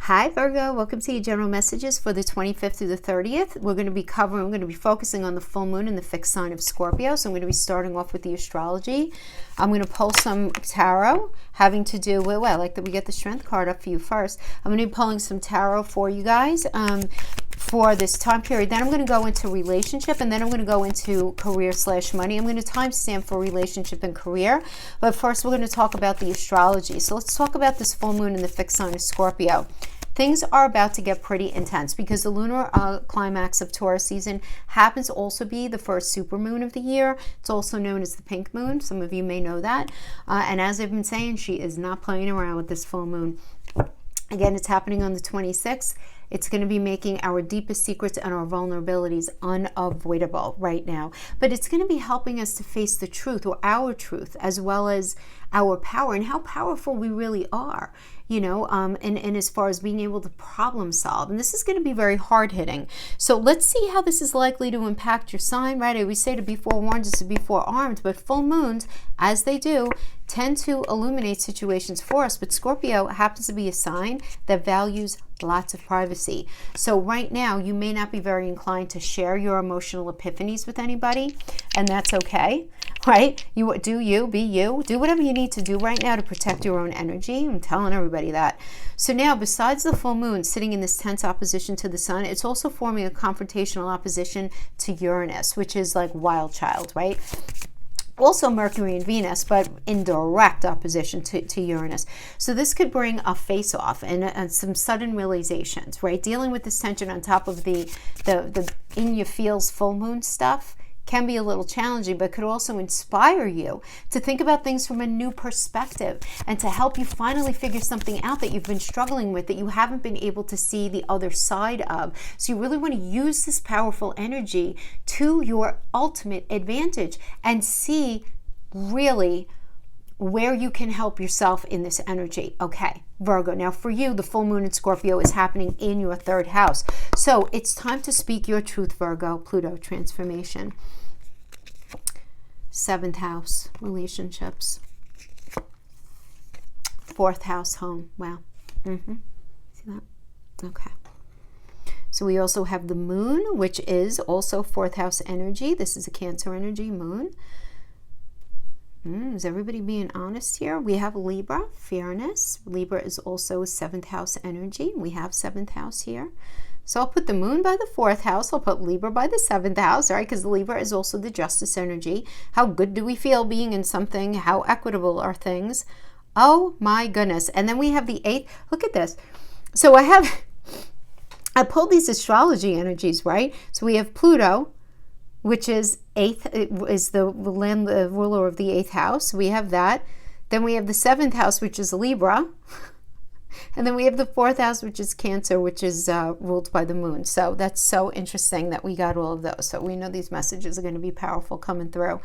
Hi Virgo, welcome to your general messages for the 25th through the 30th. We're going to be focusing on the full moon in the fixed sign of Scorpio. So I'm going to be starting off with the astrology. I'm going to pull some tarot having to do with, well, I like that we get the strength card up for you first. I'm going to be pulling some tarot for you guys for this time period. Then I'm going to go into relationship, and then I'm going to go into career/money. I'm going to timestamp for relationship and career. But first we're going to talk about the astrology. So let's talk about this full moon in the fixed sign of Scorpio. Things are about to get pretty intense because the lunar climax of Taurus season happens to also be the first supermoon of the year. It's also known as the pink moon. Some of you may know that. And as I've been saying, she is not playing around with this full moon. Again, it's happening on the 26th. It's going to be making our deepest secrets and our vulnerabilities unavoidable right now. But it's going to be helping us to face the truth, or our truth, as well as our power and how powerful we really are, you know, and as far as being able to problem solve. And this is going to be very hard hitting. So let's see how this is likely to impact your sign, right? I always say to be forewarned is to be forearmed, but full moons, as they do, tend to illuminate situations for us. But Scorpio happens to be a sign that values lots of privacy. So right now, you may not be very inclined to share your emotional epiphanies with anybody, and that's okay, right? Be you, do whatever you need to do right now to protect your own energy. I'm telling everybody that. So now, besides the full moon sitting in this tense opposition to the sun, it's also forming a confrontational opposition to Uranus, which is like wild child, right? Also Mercury and Venus, but in direct opposition to Uranus. So this could bring a face-off and some sudden realizations, right? Dealing with this tension on top of the in your feels full moon stuff can be a little challenging, but could also inspire you to think about things from a new perspective and to help you finally figure something out that you've been struggling with, that you haven't been able to see the other side of. So you really want to use this powerful energy to your ultimate advantage and see really where you can help yourself in this energy. Okay, Virgo. Now for you, the full moon in Scorpio is happening in your third house. So it's time to speak your truth, Virgo. Pluto transformation. Seventh house, relationships. Fourth house, home. Wow. See that? Okay. So we also have the moon, which is also fourth house energy. This is a Cancer energy, moon. Is everybody being honest here? We have Libra, fairness. Libra is also seventh house energy. We have seventh house here. So I'll put the moon by the fourth house. I'll put Libra by the seventh house, right? Because Libra is also the justice energy. How good do we feel being in something? How equitable are things? Oh my goodness. And then we have the eighth. Look at this. So I pulled these astrology energies, right? So we have Pluto, which is the ruler of the eighth house. We have that. Then we have the seventh house, which is Libra. And then we have the fourth house, which is Cancer, which is ruled by the moon. So that's so interesting that we got all of those. So we know these messages are going to be powerful coming through.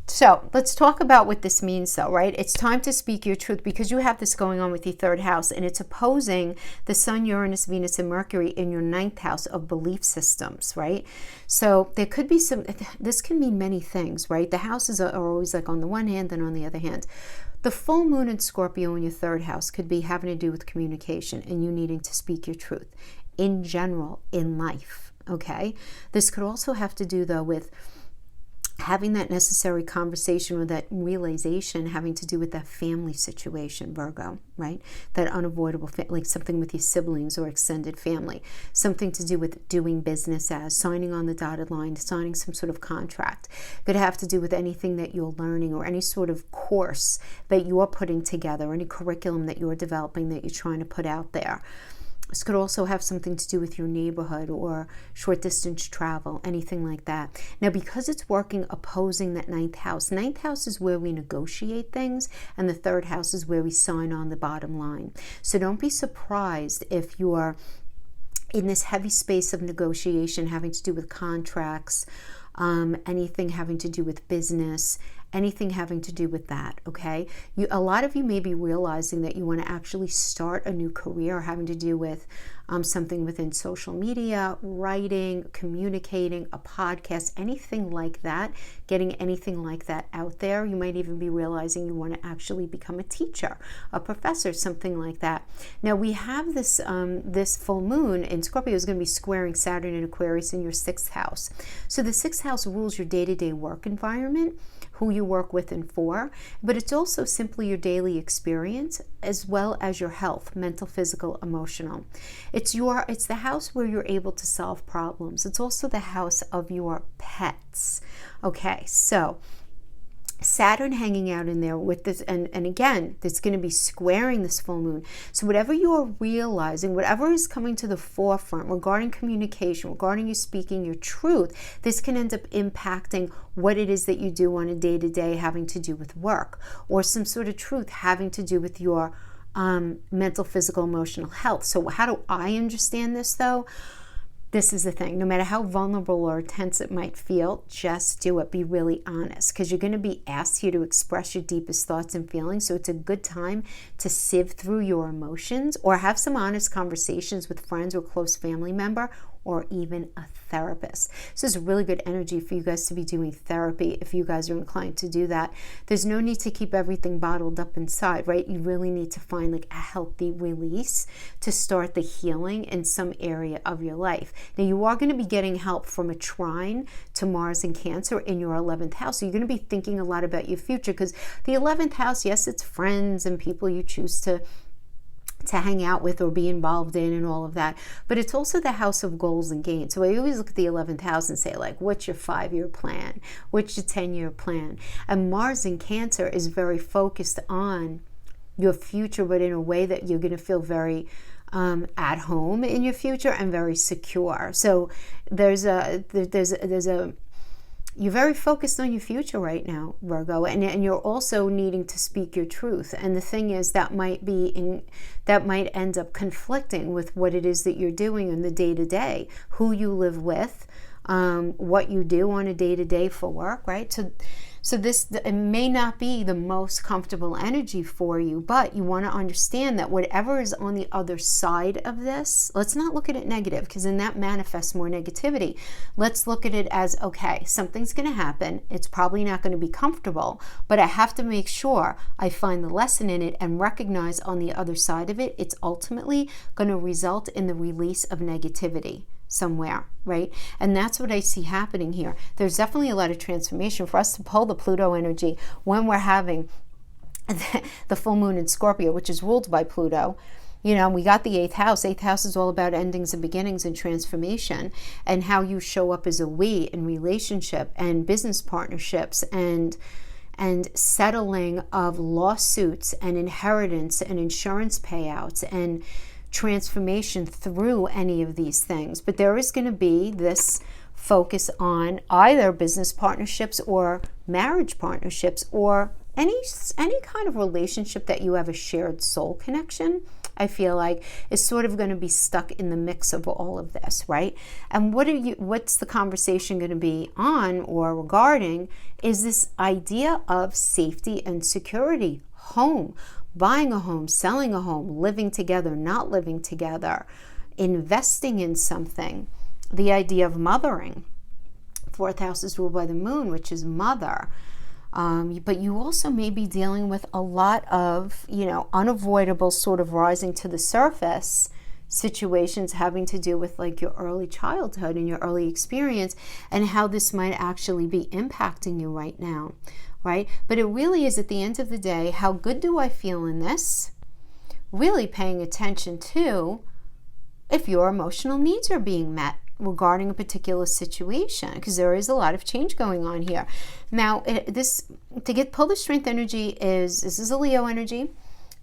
So let's talk about what this means, though, right? It's time to speak your truth because you have this going on with your third house, and it's opposing the Sun, Uranus, Venus, and Mercury in your ninth house of belief systems, right? So there could be this can mean many things, right? The houses are always like on the one hand and on the other hand. The full moon in Scorpio in your third house could be having to do with communication and you needing to speak your truth in general in life, okay? This could also have to do, though, with having that necessary conversation or that realization having to do with that family situation, Virgo, right? That unavoidable, like something with your siblings or extended family, something to do with doing business as, signing on the dotted line, signing some sort of contract. Could have to do with anything that you're learning or any sort of course that you're putting together, any curriculum that you're developing that you're trying to put out there. This could also have something to do with your neighborhood or short distance travel, anything like that. Now, because it's working opposing that ninth house is where we negotiate things, and the third house is where we sign on the bottom line. So don't be surprised if you are in this heavy space of negotiation having to do with contracts, anything having to do with business, anything having to do with that, okay? A lot of you may be realizing that you want to actually start a new career having to do with something within social media, writing, communicating, a podcast, anything like that, getting anything like that out there. You might even be realizing you want to actually become a teacher, a professor, something like that. Now we have this this full moon in Scorpio is going to be squaring Saturn in Aquarius in your 6th house. So the 6th house rules your day-to-day work environment, who you work with and for, but it's also simply your daily experience as well as your health, mental, physical, emotional. It's the house where you're able to solve problems. It's also the house of your pets. Okay, so Saturn hanging out in there with this, and again, it's going to be squaring this full moon. So whatever you are realizing, whatever is coming to the forefront regarding communication, regarding you speaking your truth, this can end up impacting what it is that you do on a day-to-day having to do with work, or some sort of truth having to do with your mental, physical, emotional health. So how do I understand this though? This is the thing, no matter how vulnerable or tense it might feel, just do it. Be really honest, because you're going to be asked here to express your deepest thoughts and feelings. So it's a good time to sieve through your emotions or have some honest conversations with friends or close family member, or even a therapist. So it's really good energy for you guys to be doing therapy if you guys are inclined to do that. There's no need to keep everything bottled up inside, right? You really need to find like a healthy release to start the healing in some area of your life. Now you are going to be getting help from a trine to Mars and Cancer in your 11th house. So you're going to be thinking a lot about your future, because the 11th house, yes, it's friends and people you choose to hang out with or be involved in and all of that, but it's also the house of goals and gains. So I always look at the 11th house and say, like, what's your 5-year plan? What's your 10-year plan? And Mars in Cancer is very focused on your future, but in a way that you're going to feel very at home in your future and very secure. So you're very focused on your future right now, Virgo, and you're also needing to speak your truth. And the thing is, that might end up conflicting with what it is that you're doing in the day-to-day, who you live with, what you do on a day-to-day for work, right? So this, it may not be the most comfortable energy for you, but you want to understand that whatever is on the other side of this, let's not look at it negative, because then that manifests more negativity. Let's look at it as, okay, something's going to happen. It's probably not going to be comfortable, but I have to make sure I find the lesson in it and recognize on the other side of it, it's ultimately going to result in the release of negativity somewhere, right? And that's what I see happening here. There's definitely a lot of transformation for us to pull the Pluto energy when we're having the full moon in Scorpio, which is ruled by Pluto. You know, we got the 8th house. 8th house is all about endings and beginnings and transformation, and how you show up as a we in relationship and business partnerships and settling of lawsuits and inheritance and insurance payouts and transformation through any of these things. But there is going to be this focus on either business partnerships or marriage partnerships, or any kind of relationship that you have a shared soul connection. I feel like is sort of going to be stuck in the mix of all of this, right? And what's the conversation going to be on or regarding is this idea of safety and security, home, buying a home, selling a home, living together, not living together, investing in something, the idea of mothering. 4th house is ruled by the moon, which is mother. But you also may be dealing with a lot of, unavoidable sort of rising to the surface situations having to do with like your early childhood and your early experience, and how this might actually be impacting you right now. Right? But it really is, at the end of the day, how good do I feel in this? Really paying attention to if your emotional needs are being met regarding a particular situation, because there is a lot of change going on here. Now, pull the strength energy this is a Leo energy.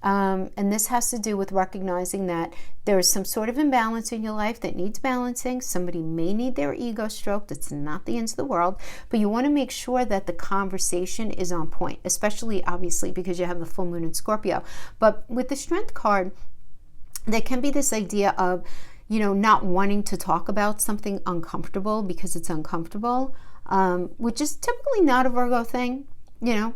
And this has to do with recognizing that there is some sort of imbalance in your life that needs balancing. Somebody may need their ego stroked. It's not the end of the world, but you want to make sure that the conversation is on point, especially obviously because you have the full moon in Scorpio. But with the strength card, there can be this idea of, not wanting to talk about something uncomfortable because it's uncomfortable, which is typically not a Virgo thing. You know,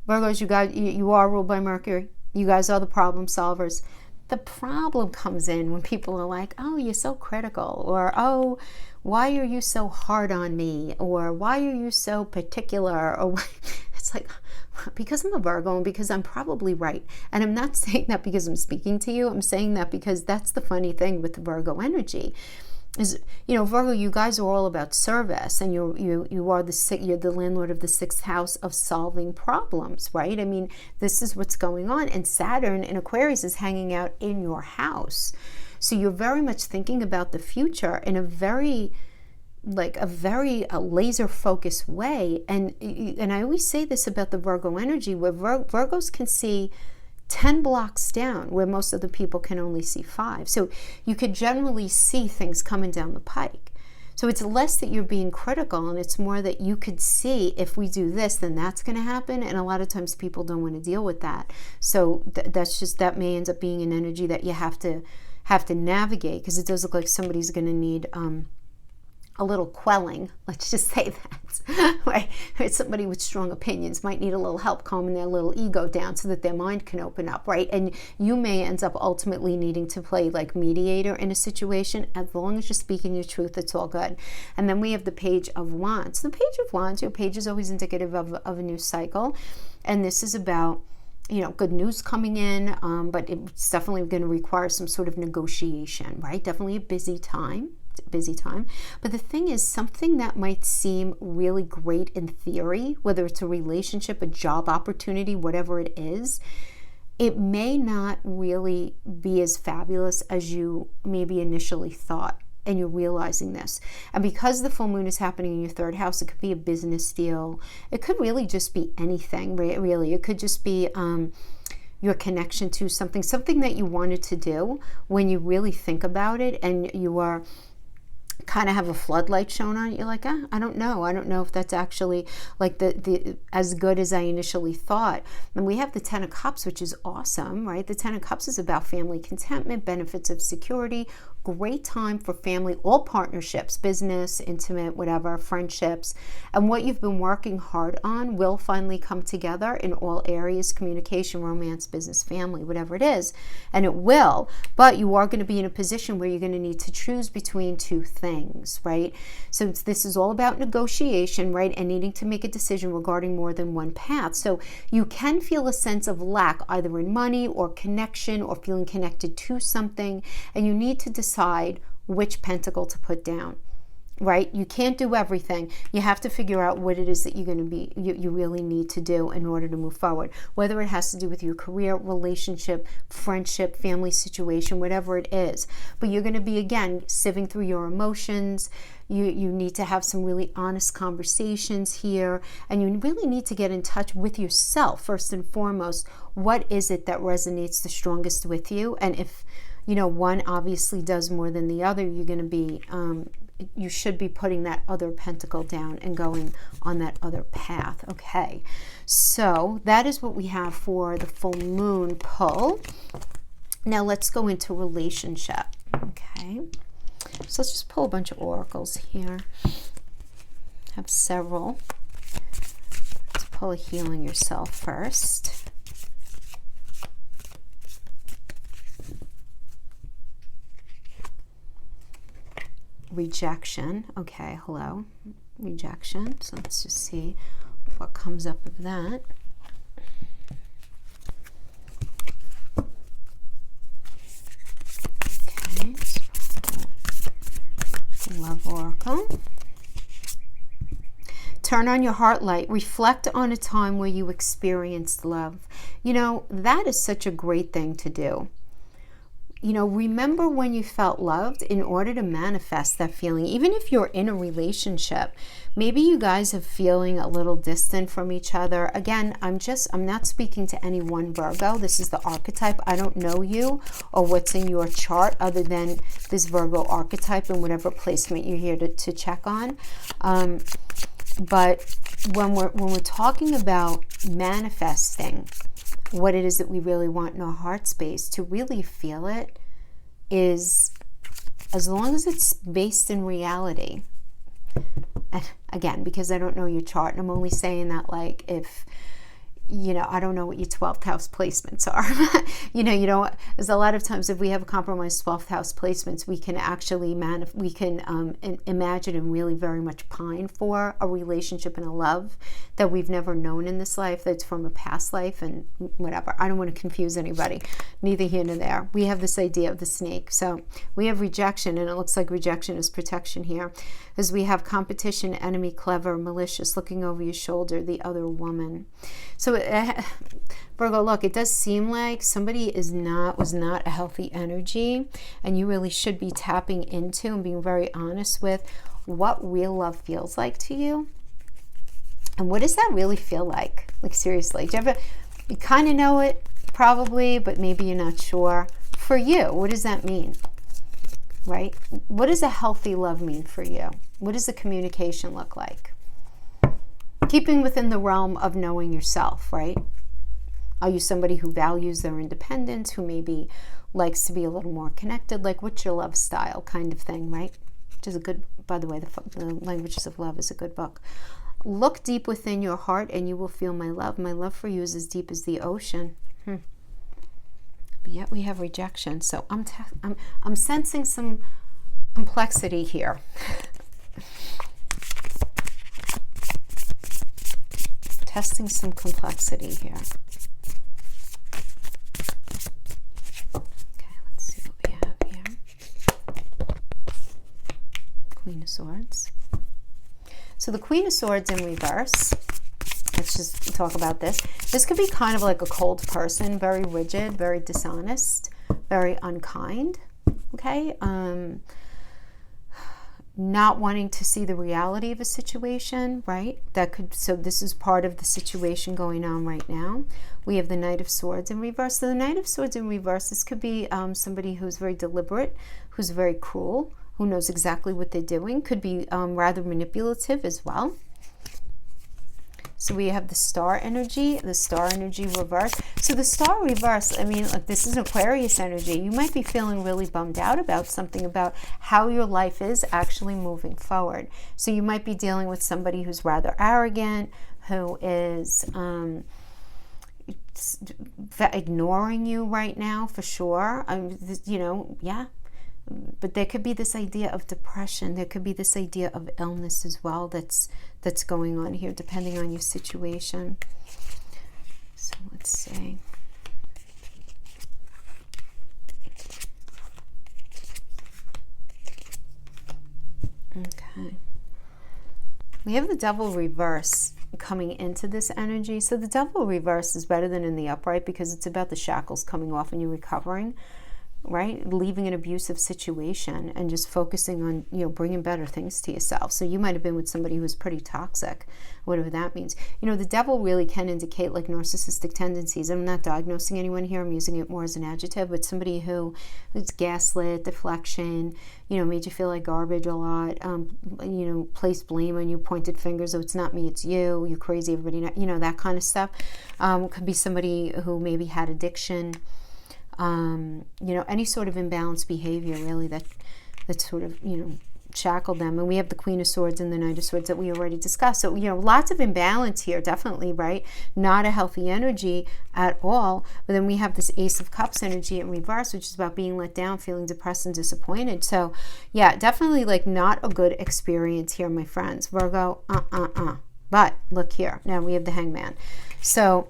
Virgos, you are ruled by Mercury. You guys are the problem solvers. The problem comes in when people are like, oh, you're so critical, or oh, why are you so hard on me, or why are you so particular, or it's like, because I'm a Virgo and because I'm probably right. And I'm not saying that because I'm speaking to you. I'm saying that because that's the funny thing with the Virgo energy. Is, you know, Virgo, you guys are all about service, and you're the landlord of the 6th house of solving problems, right? I mean, this is what's going on, and Saturn in Aquarius is hanging out in your house, so you're very much thinking about the future in a very laser focused way. And I always say this about the Virgo energy, where Virgos can see 10 blocks down where most of the people can only see 5. So you could generally see things coming down the pike. So it's less that you're being critical, and it's more that you could see, if we do this, then that's going to happen. And a lot of times people don't want to deal with that. So that may end up being an energy that you have to navigate, because it does look like somebody's going to need a little quelling, let's just say that, right? Somebody with strong opinions might need a little help calming their little ego down so that their mind can open up, right? And you may end up ultimately needing to play like mediator in a situation. As long as you're speaking your truth, it's all good. And then we have the Page of Wands. The Page of Wands, your page is always indicative of a new cycle. And this is about, you know, good news coming in, but it's definitely going to require some sort of negotiation, right? Definitely a busy time. But the thing is, something that might seem really great in theory, whether it's a relationship, a job opportunity, whatever it is, it may not really be as fabulous as you maybe initially thought. And you're realizing this. And because the full moon is happening in your 3rd house, it could be a business deal. It could really just be anything, really. It could just be your connection to something that you wanted to do. When you really think about it, and you are kind of have a floodlight shown on it, you're like, I don't know if that's actually like the as good as I initially thought. And we have the 10 of Cups, which is awesome, right? The 10 of Cups is about family contentment, benefits of security, great time for family, all partnerships, business, intimate, whatever, friendships. And what you've been working hard on will finally come together in all areas: communication, romance, business, family, whatever it is. And it will, but you are going to be in a position where you're going to need to choose between two things, right? So this is all about negotiation, right? And needing to make a decision regarding more than one path. So you can feel a sense of lack, either in money or connection, or feeling connected to something, and you need to decide which pentacle to put down, right? You can't do everything. You have to figure out what it is that you really need to do in order to move forward, whether it has to do with your career, relationship, friendship, family situation, whatever it is. But you're going to be, again, sieving through your emotions. You need to have some really honest conversations here, and you really need to get in touch with yourself first and foremost. What is it that resonates the strongest with you? And if one obviously does more than the other, you're going to be, you should be putting that other pentacle down and going on that other path. Okay, so that is what we have for the full moon pull. Now let's go into relationship. Okay, so let's just pull a bunch of oracles here. Have several. Let's pull a Healing Yourself first. Rejection. Okay, hello. Rejection. So let's just see what comes up of that. Okay. Love Oracle. Turn on your heart light. Reflect on a time where you experienced love. That is such a great thing to do. Remember when you felt loved in order to manifest that feeling. Even if you're in a relationship, maybe you guys are feeling a little distant from each other. Again, I'm not speaking to any one Virgo. This is the archetype. I don't know you or what's in your chart other than this Virgo archetype and whatever placement you're here to check on. But when we're talking about manifesting what it is that we really want in our heart space, to really feel it is, as long as it's based in reality, and again, because I don't know your chart, and I'm only saying that like if, you know, I don't know what your 12th house placements are. You know, there's a lot of times if we have compromised 12th house placements, we can actually imagine and really very much pine for a relationship and a love that we've never known in this life, that's from a past life and whatever. I don't want to confuse anybody, neither here nor there. We have this idea of the snake. So we have rejection, and it looks like rejection is protection here, as we have competition, enemy, clever, malicious, looking over your shoulder, the other woman. So Virgo, look, it does seem like somebody was not a healthy energy, and you really should be tapping into and being very honest with what real love feels like to you. And what does that really feel like? Like, seriously, you kind of know it probably, but maybe you're not sure. For you, what does that mean? Right? What does a healthy love mean for you? What does the communication look like? Keeping within the realm of knowing yourself, right? Are you somebody who values their independence, who maybe likes to be a little more connected? Like, what's your love style kind of thing, right? Which is a good, by the way, the Languages of Love is a good book. Look deep within your heart and you will feel my love. My love for you is as deep as the ocean. But yet we have rejection. So I'm sensing some complexity here. Testing some complexity here. Okay, let's see what we have here. Queen of Swords. So the Queen of Swords in reverse, let's just talk about this. This could be kind of like a cold person, very rigid, very dishonest, very unkind, okay? Not wanting to see the reality of a situation, right? So this is part of the situation going on right now. We have the Knight of Swords in reverse. So the Knight of Swords in reverse, this could be somebody who's very deliberate, who's very cruel, who knows exactly what they're doing, could be rather manipulative as well. So we have the Star energy reverse. So the Star reverse, I mean, like, this is Aquarius energy. You might be feeling really bummed out about something, about how your life is actually moving forward. So you might be dealing with somebody who's rather arrogant, who is ignoring you right now, for sure. You know, yeah. But there could be this idea of depression. There could be this idea of illness as well that's going on here, depending on your situation. So let's see. Okay. We have the Devil reverse coming into this energy. So the Devil reverse is better than in the upright because it's about the shackles coming off and you recovering, right? Leaving an abusive situation and just focusing on, you know, bringing better things to yourself. So you might have been with somebody who was pretty toxic, whatever that means. You know, the Devil really can indicate like narcissistic tendencies. I'm not diagnosing anyone here. I'm using it more as an adjective, but somebody who is gaslit, deflection, you know, made you feel like garbage a lot, you know, placed blame on you, pointed fingers, oh, it's not me, it's you, you're crazy, everybody, you know, that kind of stuff. Could be somebody who maybe had addiction, you know, any sort of imbalanced behavior really that sort of, you know, shackled them. And we have the Queen of Swords and the Knight of Swords that we already discussed. So, you know, lots of imbalance here, definitely, right? Not a healthy energy at all. But then we have this Ace of Cups energy in reverse, which is about being let down, feeling depressed and disappointed. So, yeah, definitely like not a good experience here, my friends. Virgo, But look here. Now we have the Hangman. So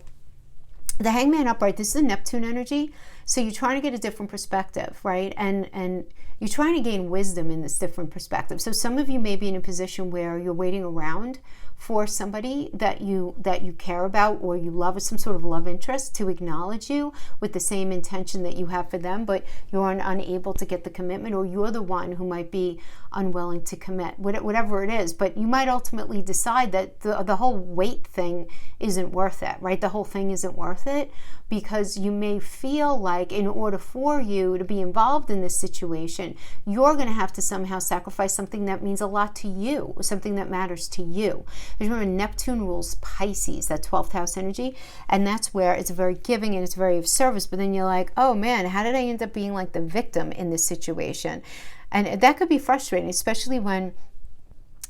the Hangman upright, this is a Neptune energy. So you're trying to get a different perspective, right? And you're trying to gain wisdom in this different perspective. So some of you may be in a position where you're waiting around for somebody that you care about or you love, with some sort of love interest, to acknowledge you with the same intention that you have for them, but you're unable to get the commitment, or you're the one who might be unwilling to commit, whatever it is. But you might ultimately decide that the whole wait thing isn't worth it, right? The whole thing isn't worth it, because you may feel like in order for you to be involved in this situation, you're going to have to somehow sacrifice something that means a lot to you, something that matters to you. Remember, Neptune rules Pisces, that 12th house energy, and that's where it's very giving and it's very of service. But then you're like, oh man, how did I end up being like the victim in this situation? And that could be frustrating, especially when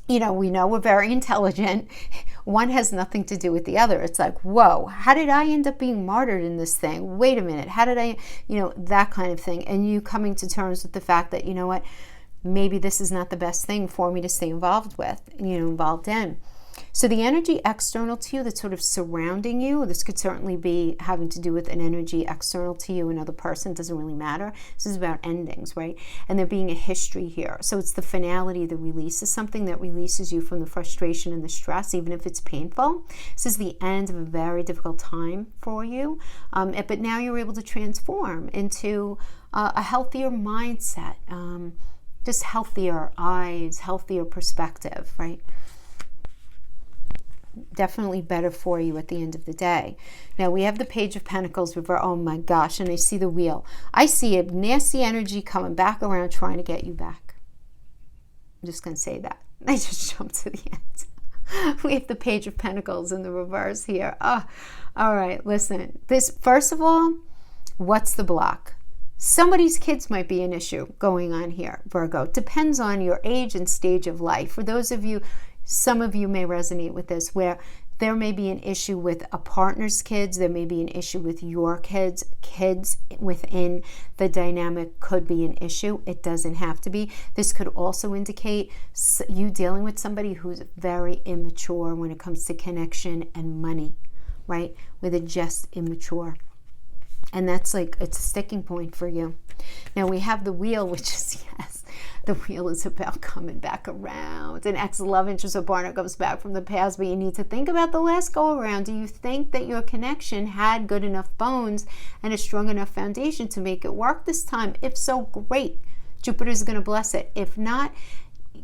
You know, we know we're very intelligent. One has nothing to do with the other. It's like, whoa, how did I end up being martyred in this thing? Wait a minute, how did I, you know, that kind of thing. And you coming to terms with the fact that, you know what, maybe this is not the best thing for me to stay involved with, you know, involved in. So the energy external to you that's sort of surrounding you, this could certainly be having to do with an energy external to you, another person, doesn't really matter. This is about endings, right? And there being a history here. So it's the finality, the release is something that releases you from the frustration and the stress, even if it's painful. This is the end of a very difficult time for you. But now you're able to transform into a healthier mindset, just healthier eyes, healthier perspective, right? Definitely better for you at the end of the day. Now we have the Page of Pentacles reverse. Oh my gosh, and I see the wheel. I see a nasty energy coming back around trying to get you back. I'm just going to say that. I just jumped to the end. We have the Page of Pentacles in the reverse here. Oh, all right, listen. This, first of all, what's the block? Somebody's kids might be an issue going on here, Virgo. Depends on your age and stage of life. For those of you, some of you may resonate with this, where there may be an issue with a partner's kids, there may be an issue with your kids. Kids within the dynamic could be an issue. It doesn't have to be. This could also indicate you dealing with somebody who's very immature when it comes to connection and money, right? Where they're just immature. And that's like, it's a sticking point for you. Now we have the wheel, which is, yes, the wheel is about coming back around. An ex-love interest or partner comes back from the past, but you need to think about the last go around. Do you think that your connection had good enough bones and a strong enough foundation to make it work this time? If so, great. Jupiter's going to bless it. If not,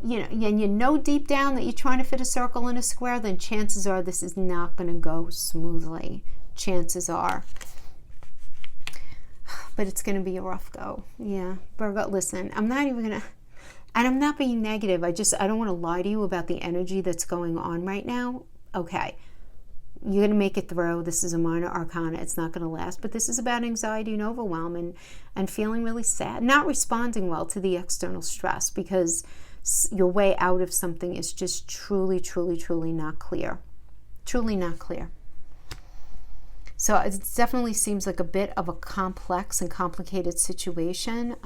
you know, and you know deep down that you're trying to fit a circle in a square, then chances are this is not going to go smoothly. Chances are. But it's going to be a rough go. Yeah, Virgo, listen, I'm not even going to, and I'm not being negative. I don't want to lie to you about the energy that's going on right now. Okay, you're going to make it through. This is a minor arcana. It's not going to last. But this is about anxiety and overwhelm and feeling really sad, not responding well to the external stress, because your way out of something is just truly, truly, truly not clear. Truly not clear. So it definitely seems like a bit of a complex and complicated situation.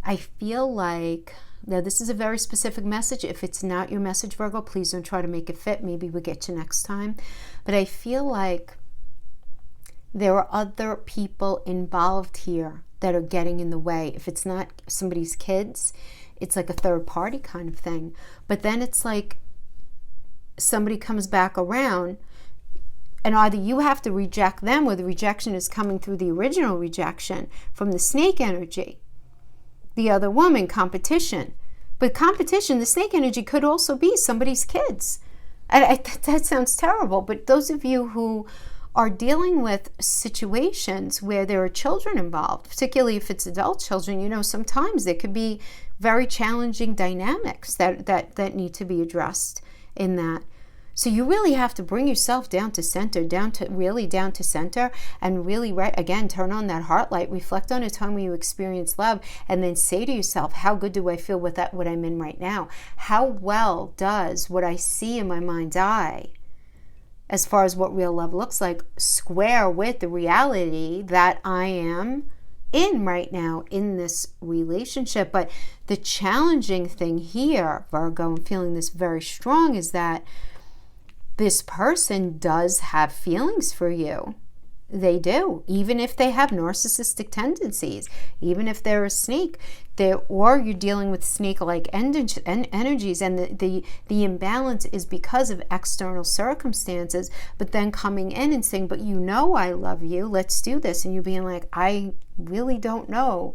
I feel like, now this is a very specific message. If it's not your message, Virgo, please don't try to make it fit. Maybe we'll get you next time. But I feel like there are other people involved here that are getting in the way. If it's not somebody's kids, it's like a third party kind of thing. But then it's like somebody comes back around, and either you have to reject them or the rejection is coming through the original rejection from the snake energy. The other woman, competition. But competition, the snake energy could also be somebody's kids. And that sounds terrible, but those of you who are dealing with situations where there are children involved, particularly if it's adult children, you know, sometimes there could be very challenging dynamics that need to be addressed in that. So you really have to bring yourself down to center, down to center, and really, again, turn on that heart light, reflect on a time when you experienced love, and then say to yourself, how good do I feel with that, what I'm in right now? How well does what I see in my mind's eye, as far as what real love looks like, square with the reality that I am in right now in this relationship? But the challenging thing here, Virgo, I'm feeling this very strong, is that this person does have feelings for you. They do, even if they have narcissistic tendencies, even if they're a snake, or you're dealing with snake-like energies, and the imbalance is because of external circumstances, but then coming in and saying, but you know I love you, let's do this, and you being like, I really don't know,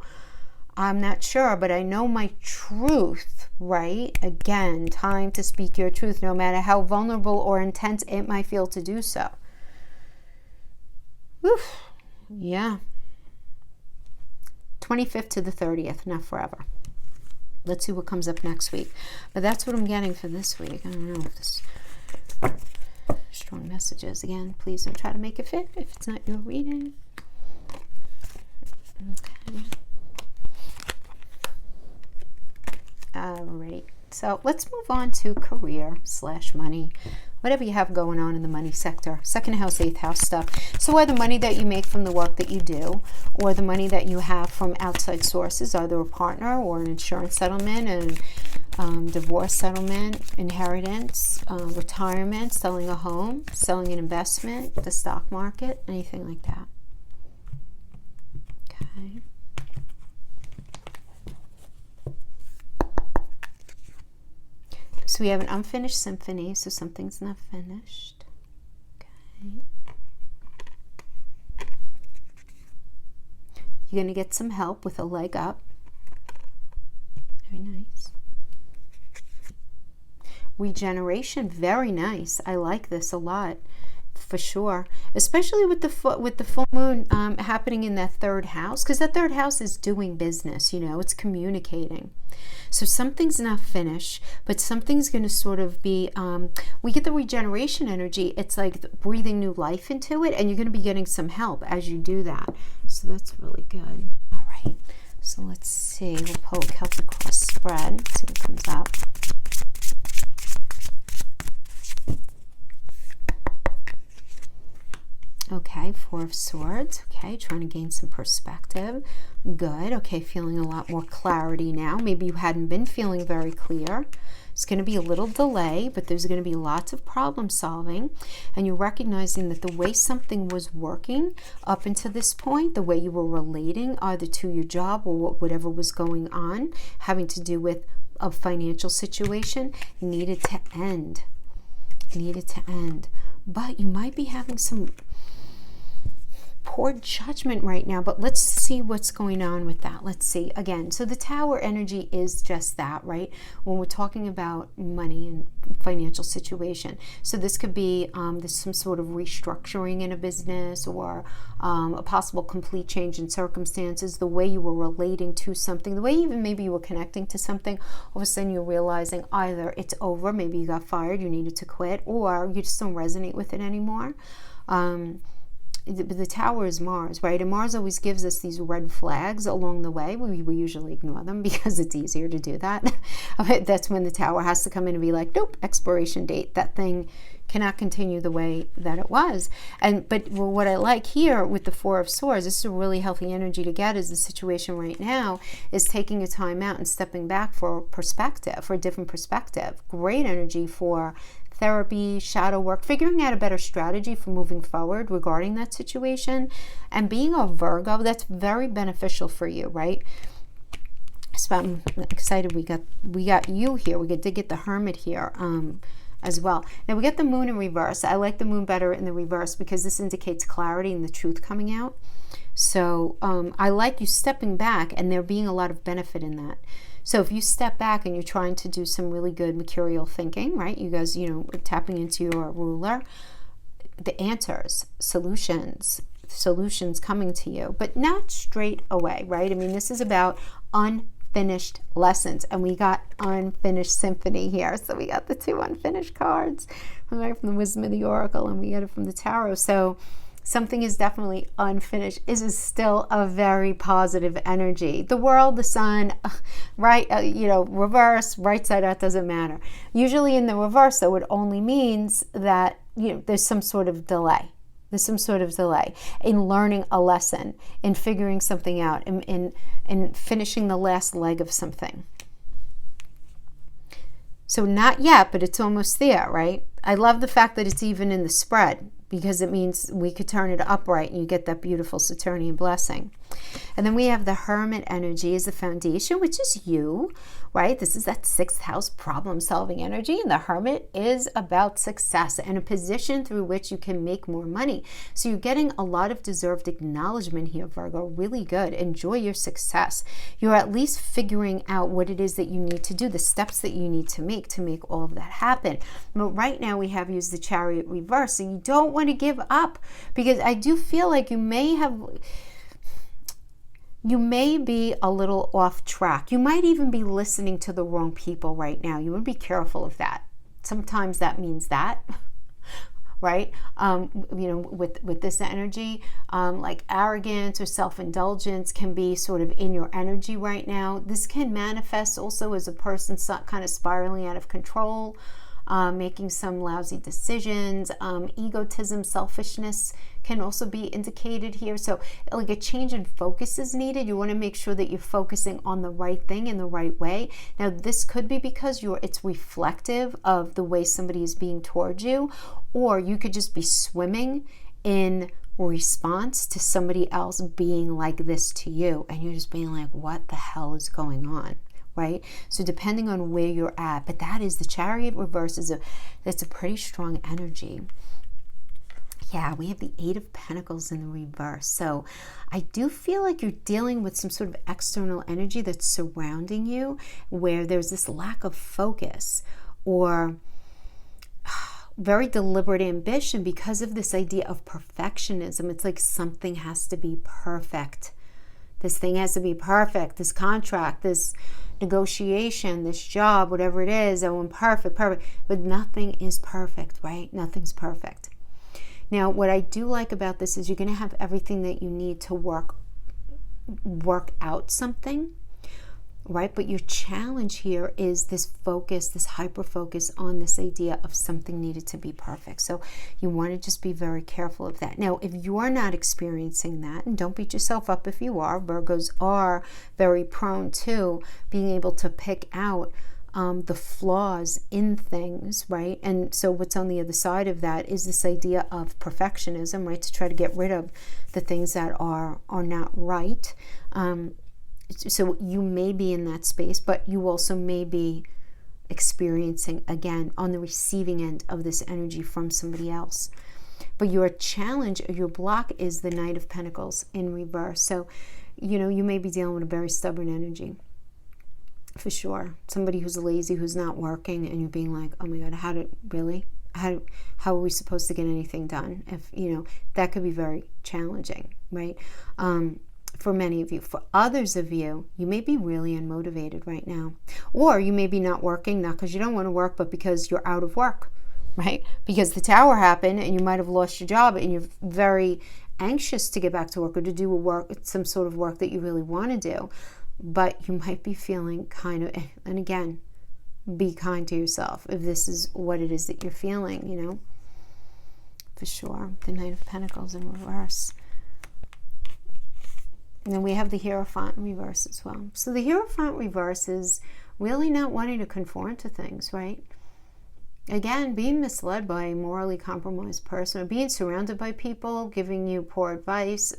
I'm not sure, but I know my truth, right? Again, time to speak your truth, no matter how vulnerable or intense it might feel to do so. Oof. Yeah. 25th to the 30th, not forever. Let's see what comes up next week. But that's what I'm getting for this week. I don't know if this strong messages. Again, please don't try to make it fit if it's not your reading. Okay. Alright, so let's move on to career / money. Whatever you have going on in the money sector. Second house, eighth house stuff. So either money that you make from the work that you do, or the money that you have from outside sources, either a partner or an insurance settlement, and divorce settlement, inheritance, retirement, selling a home, selling an investment, the stock market, anything like that. Okay. So we have an unfinished symphony, so something's not finished. Okay. You're going to get some help with a leg up. Very nice. Regeneration, very nice. I like this a lot, for sure. Especially with the full moon happening in that third house, because that third house is doing business. It's communicating. So something's not finished, but something's going to sort of be, we get the regeneration energy. It's like breathing new life into it, and you're going to be getting some help as you do that. So that's really good. All right. So let's see. We'll pull a Celtic cross spread, see what comes up. Okay, Four of Swords. Okay, trying to gain some perspective. Good. Okay, feeling a lot more clarity now. Maybe you hadn't been feeling very clear. It's going to be a little delay, but there's going to be lots of problem solving. And you're recognizing that the way something was working up until this point, the way you were relating either to your job or whatever was going on, having to do with a financial situation, needed to end. Needed to end. But you might be having some poor judgment right now, but let's see what's going on with that. Let's see again. So the Tower energy is just that, right? When we're talking about money and financial situation. So this could be there's some sort of restructuring in a business, or a possible complete change in circumstances, the way you were relating to something, the way even maybe you were connecting to something. All of a sudden you're realizing either it's over, maybe you got fired, you needed to quit, or you just don't resonate with it anymore. The Tower is Mars, right? And Mars always gives us these red flags along the way. We usually ignore them because it's easier to do that. That's when the Tower has to come in and be like, nope, expiration date. That thing cannot continue the way that it was. But what I like here with the Four of Swords, this is a really healthy energy to get, is the situation right now is taking a time out and stepping back for perspective, for a different perspective. Great energy for therapy, shadow work, figuring out a better strategy for moving forward regarding that situation. And being a Virgo, that's very beneficial for you, right? So I'm excited we got you here. We did get the Hermit here as well. Now we get the Moon in reverse. I like the Moon better in the reverse because this indicates clarity and the truth coming out. So I like you stepping back and there being a lot of benefit in that. So if you step back and you're trying to do some really good mercurial thinking, right? You guys, tapping into your ruler, the answers, solutions coming to you, but not straight away, right? I mean, this is about unfinished lessons, and we got unfinished symphony here. So we got the two unfinished cards, right, from the Wisdom of the Oracle, and we get it from the Tarot. So something is definitely unfinished. This is still a very positive energy. The world, the sun, right, reverse, right side out, doesn't matter. Usually in the reverse, though, it only means that, there's some sort of delay. There's some sort of delay in learning a lesson, in figuring something out, in finishing the last leg of something. So not yet, but it's almost there, right? I love the fact that it's even in the spread, because it means we could turn it upright and you get that beautiful Saturnian blessing. And then we have the Hermit energy as the foundation, which is you, right? This is that sixth house problem-solving energy, and the Hermit is about success and a position through which you can make more money. So you're getting a lot of deserved acknowledgement here, Virgo. Really good. Enjoy your success. You're at least figuring out what it is that you need to do, the steps that you need to make all of that happen. But right now we have used the Chariot reverse, so you don't want to give up, because I do feel like you may be a little off track. You might even be listening to the wrong people right now. You want to be careful of that. Sometimes that means that. right? With this energy, like arrogance or self-indulgence can be sort of in your energy right now. This can manifest also as a person kind of spiraling out of control, making some lousy decisions. Egotism, selfishness can also be indicated here. So like a change in focus is needed. You want to make sure that you're focusing on the right thing in the right way. Now, this could be because it's reflective of the way somebody is being towards you, or you could just be swimming in response to somebody else being like this to you, and you're just being like, what the hell is going on? Right? So depending on where you're at, but that is the Chariot reverse that's a pretty strong energy. Yeah, we have the Eight of Pentacles in the reverse. So I do feel like you're dealing with some sort of external energy that's surrounding you, where there's this lack of focus or very deliberate ambition because of this idea of perfectionism. It's like something has to be perfect. This thing has to be perfect. This contract, this negotiation, this job, whatever it is, perfect. But nothing is perfect, right? Nothing's perfect. Now, what I do like about this is you're going to have everything that you need to work out something, right? But your challenge here is this focus, this hyper focus on this idea of something needed to be perfect. So you want to just be very careful of that. Now, if you are not experiencing that, and don't beat yourself up if you are, Virgos are very prone to being able to pick out the flaws in things, right? And so what's on the other side of that is this idea of perfectionism, right? To try to get rid of the things that are not right. So you may be in that space, but you also may be experiencing, again, on the receiving end of this energy from somebody else. But your challenge, your block is the Knight of Pentacles in reverse. So, you may be dealing with a very stubborn energy. For sure. Somebody who's lazy, who's not working, and you're being like, oh my God, how are we supposed to get anything done? If, that could be very challenging, right? For many of you. For others of you, you may be really unmotivated right now. Or you may be not working, not because you don't want to work, but because you're out of work, right? Because the tower happened and you might have lost your job and you're very anxious to get back to work or to do some sort of work that you really want to do. But you might be feeling kind of, and again, be kind to yourself if this is what it is that you're feeling, for sure. The Knight of Pentacles in reverse. And then we have the Hierophant in reverse as well. So the Hierophant reverse is really not wanting to conform to things, right? Again, being misled by a morally compromised person, or being surrounded by people giving you poor advice,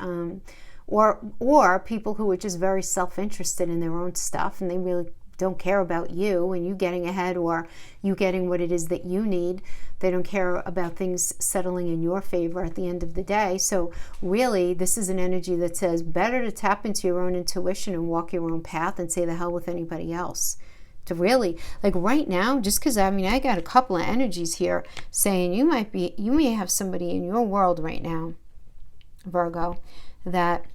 or people who are just very self-interested in their own stuff and they really don't care about you and you getting ahead or you getting what it is that you need. They don't care about things settling in your favor at the end of the day. So really, this is an energy that says better to tap into your own intuition and walk your own path and say the hell with anybody else. To really, like right now, just because I got a couple of energies here saying you may have somebody in your world right now, Virgo, that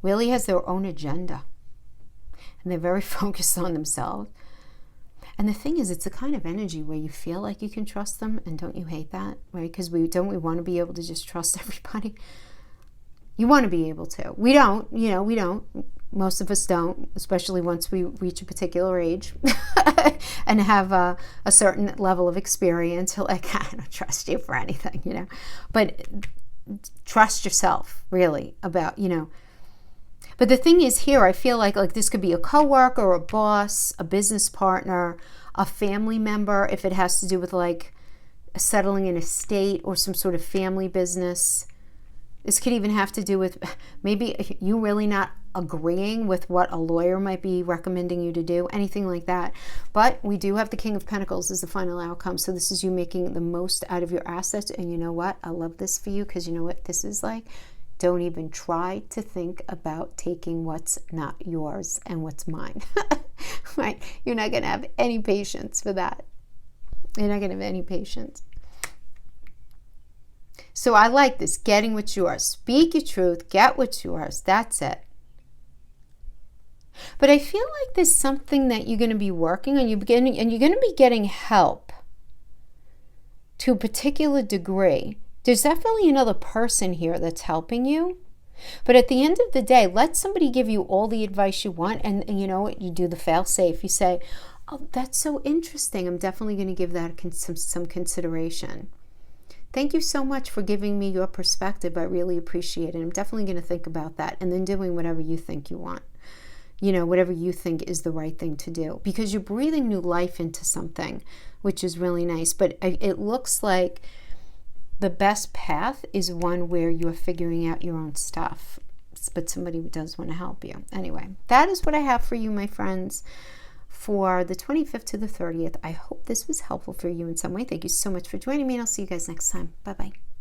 really has their own agenda and they're very focused on themselves. And the thing is, it's a kind of energy where you feel like you can trust them, and don't you hate that, right? Because we want to be able to just trust everybody. You want to be able to. We don't, we don't. Most of us don't, especially once we reach a particular age and have a certain level of experience. You're like, I don't trust you for anything, But trust yourself, really, about, But the thing is here, I feel like this could be a coworker, a boss, a business partner, a family member, if it has to do with like settling an estate or some sort of family business. This could even have to do with maybe you really not agreeing with what a lawyer might be recommending you to do, anything like that. But we do have the King of Pentacles as the final outcome. So this is you making the most out of your assets. And you know what? I love this for you, because you know what this is like? Don't even try to think about taking what's not yours and what's mine. Right? You're not going to have any patience for that. You're not going to have any patience. So I like this, getting what's yours. Speak your truth, get what's yours. That's it. But I feel like there's something that you're going to be working on. You're going to be getting help. to a particular degree. There's definitely another person here that's helping you. But at the end of the day, let somebody give you all the advice you want. And you know what? You do the fail safe. You say, oh, that's so interesting. I'm definitely going to give that some consideration. Thank you so much for giving me your perspective. I really appreciate it. I'm definitely going to think about that and then doing whatever you think you want. You know, whatever you think is the right thing to do. Because you're breathing new life into something, which is really nice. But it looks like the best path is one where you're figuring out your own stuff. But somebody does want to help you. Anyway, that is what I have for you, my friends, for the 25th to the 30th. I hope this was helpful for you in some way. Thank you so much for joining me, and I'll see you guys next time. Bye-bye.